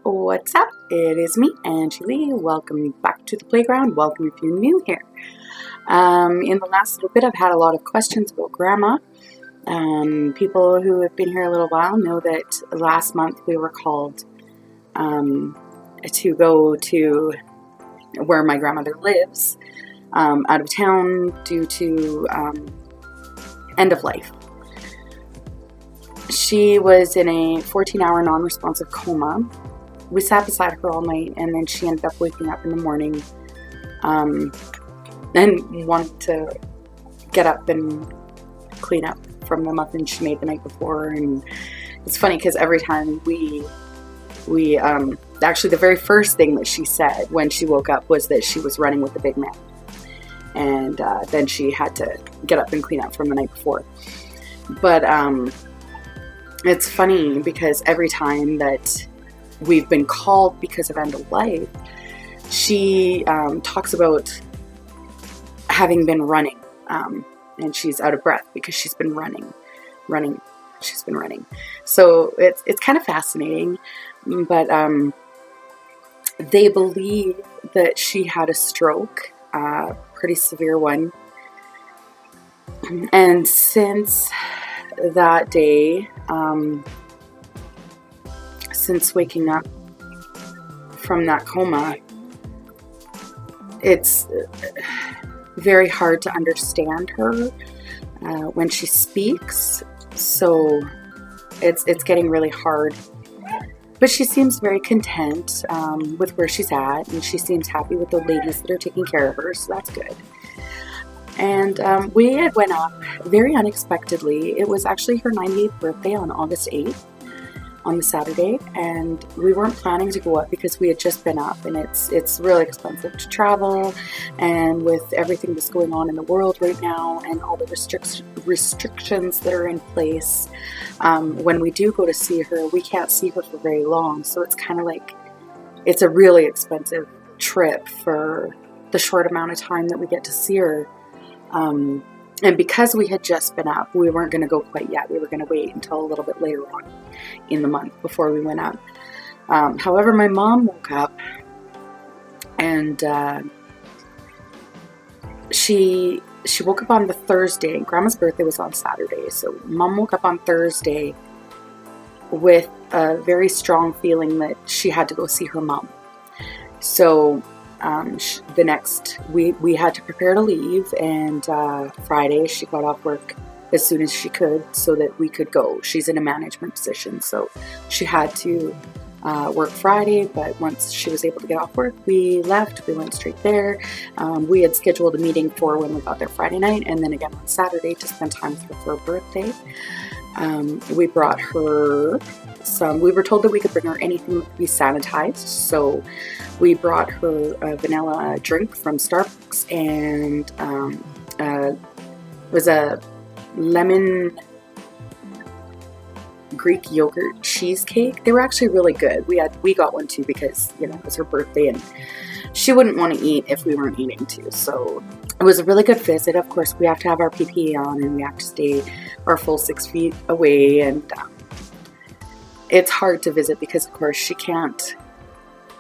What's up? It is me, Angey Lee. Welcome back to the playground. Welcome if you're new here. In the last little bit, I've had a lot of questions about Gramma. People who have been here a little while know that last month we were called to go to where my grandmother lives, out of town due to end of life. She was in a 14-hour non-responsive coma. We sat beside her all night, and then she ended up waking up in the morning and wanted to get up and clean up from the muffins she made the night before. And it's funny because every time we actually the very first thing that she said when she woke up was that she was running with the big man, and then she had to get up and clean up from the night before. But it's funny because every time that we've been called because of end of life, she talks about having been running, and she's out of breath because she's been running. So it's kind of fascinating, but they believe that she had a stroke, pretty severe one, and since that day, since waking up from that coma, it's very hard to understand her when she speaks. So it's getting really hard. But she seems very content with where she's at, and she seems happy with the ladies that are taking care of her, so that's good. And we had went up very unexpectedly. It was actually her 98th birthday on August 8th. On the Saturday, and we weren't planning to go up because we had just been up, and it's really expensive to travel, and with everything that's going on in the world right now and all the restrictions that are in place, when we do go to see her, we can't see her for very long. So it's kind of like it's a really expensive trip for the short amount of time that we get to see her. And because we had just been up, we weren't going to go quite yet. We were going to wait until a little bit later on in the month before we went up. However, my mom woke up, and she woke up on the Thursday. Grandma's birthday was on Saturday, so Mom woke up on Thursday with a very strong feeling that she had to go see her mom. So the next we had to prepare to leave, and Friday she got off work as soon as she could so that we could go. She's in a management position, so she had to work Friday, but once she was able to get off work, we left. We went straight there. We had scheduled a meeting for when we got there Friday night, and then again on Saturday to spend time with her for her birthday. We brought her we were told that we could bring her anything that could be sanitized, so we brought her a vanilla drink from Starbucks, and it was a lemon Greek yogurt cheesecake. They were actually really good. We got one too because, you know, it was her birthday and she wouldn't want to eat if we weren't eating too. So it was a really good visit. Of course, we have to have our PPE on, and we have to stay our full 6 feet away, and it's hard to visit because, of course, she can't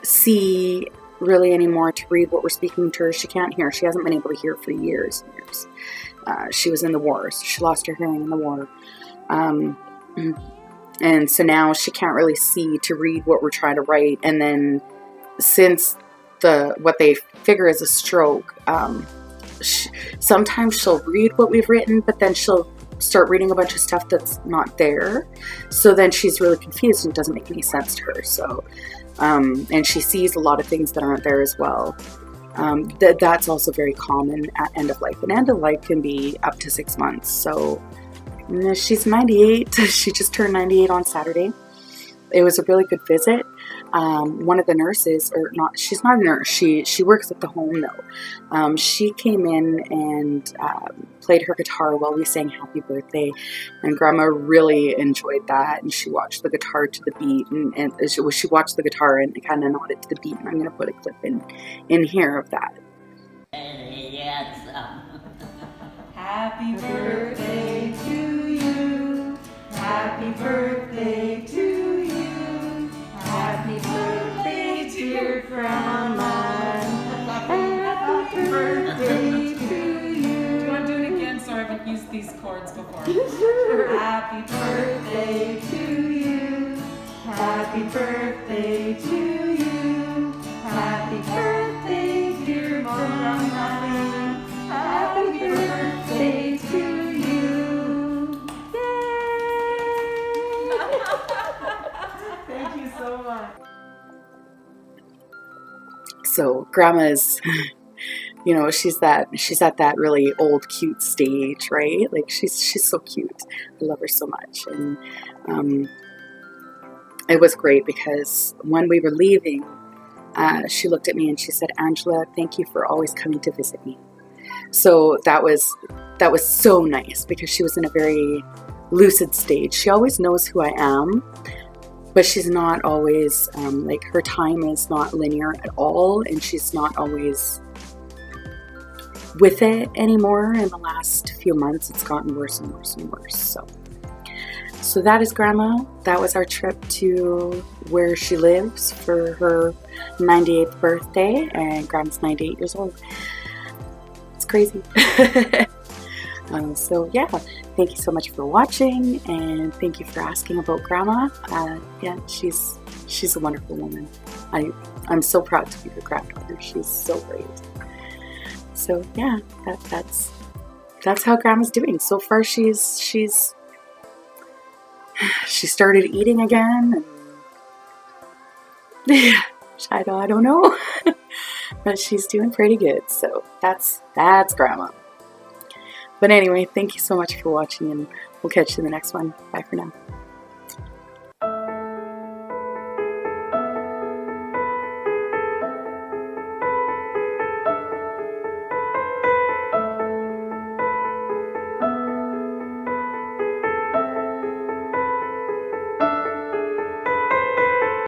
see really anymore to read what we're speaking to her. She can't hear. She hasn't been able to hear for years and years. She was in the war, so she lost her hearing in the war. And so now she can't really see to read what we're trying to write. And then since what they figure is a stroke, sometimes she'll read what we've written, but then she'll start reading a bunch of stuff that's not there. So then she's really confused and it doesn't make any sense to her. So, and she sees a lot of things that aren't there as well. That's also very common at end of life. And end of life can be up to 6 months. So she's 98. She just turned 98 on Saturday. It was a really good visit. One of the nurses, or not, she's not a nurse. She works at the home though. She came in and played her guitar while we sang Happy Birthday, and Grandma really enjoyed that. And she watched the guitar to the beat, and she watched the guitar and kind of nodded to the beat. And I'm gonna put a clip in here of that. Yes. Happy birthday to you. Happy birthday to you. Happy birthday. words before. Happy birthday to you. Happy birthday to you. Happy birthday, dear Mommy. Happy birthday to you. Yay! Thank you so much. So Grandma's, you know, she's at that really old cute stage, right? Like she's so cute. I love her so much. And it was great because when we were leaving, she looked at me and she said, "Angela, thank you for always coming to visit me." So that was so nice because she was in a very lucid stage. She always knows who I am, but she's not always, like, her time is not linear at all, and she's not always with it anymore. In the last few months, it's gotten worse and worse and worse. So that is Grandma. That was our trip to where she lives for her 98th birthday, and Grandma's 98 years old. It's crazy. So yeah, thank you so much for watching, and thank you for asking about Grandma. Yeah, she's a wonderful woman. I'm so proud to be her granddaughter. She's so great. So yeah, that's how Grandma's doing. So far she started eating again, and yeah, I don't know. But she's doing pretty good. So that's Grandma. But anyway, thank you so much for watching, and we'll catch you in the next one. Bye for now.